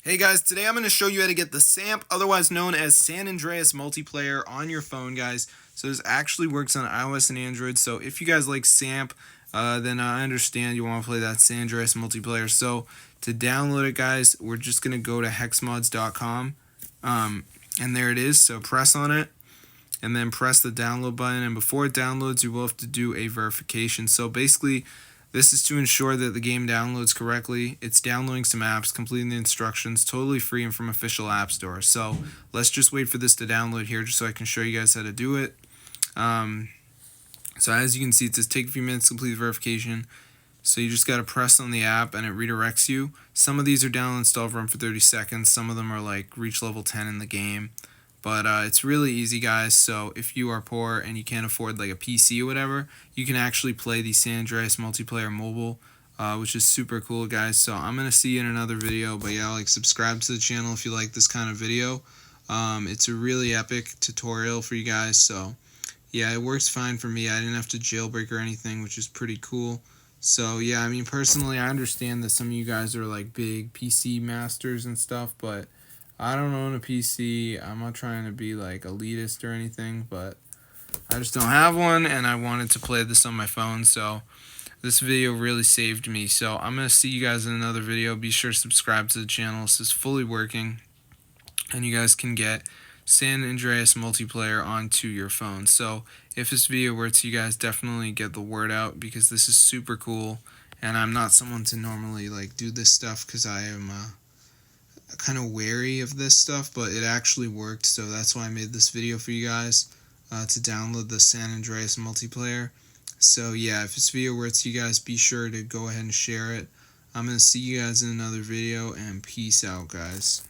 Hey guys, today I'm going to show you how to get the SAMP, otherwise known as San Andreas multiplayer, on your phone, guys. So this actually works on iOS and Android. So if you guys like SAMP, then I understand you want to play that San Andreas multiplayer. So to download it, guys, we're just going to go to hexmods.com, and there it is. So press on it, and then press the download button. And before it downloads, you will have to do a verification. So basically, this is to ensure that the game downloads correctly. It's downloading some apps, completing the instructions, totally free and from official app store. So let's just wait for this to download here just so I can show you guys how to do it. So as you can see, it says take a few minutes to complete the verification. So you just got to press on the app and it redirects you. Some of these are download install run for 30 seconds. Some of them are like reach level 10 in the game. But it's really easy, guys. So if you are poor and you can't afford like a PC or whatever, you can actually play the San Andreas multiplayer mobile, which is super cool, guys. So I'm going to see you in another video. But yeah, like subscribe to the channel if you like this kind of video. It's a really epic tutorial for you guys. So yeah, it works fine for me. I didn't have to jailbreak or anything, which is pretty cool. So yeah, I mean, personally, I understand that some of you guys are like big PC masters and stuff, but I don't own a PC. I'm not trying to be like elitist or anything, but I just don't have one, and I wanted to play this on my phone, so this video really saved me. So I'm going to see you guys in another video. Be sure to subscribe to the channel. This is fully working, and you guys can get San Andreas multiplayer onto your phone. So if this video works, you guys definitely get the word out, because this is super cool, and I'm not someone to normally like do this stuff because I am kind of wary of this stuff, but it actually worked. So that's why I made this video for you guys, to download the San Andreas multiplayer. So yeah, if this video works, you guys be sure to go ahead and share it. I'm going to see you guys in another video, and peace out, guys.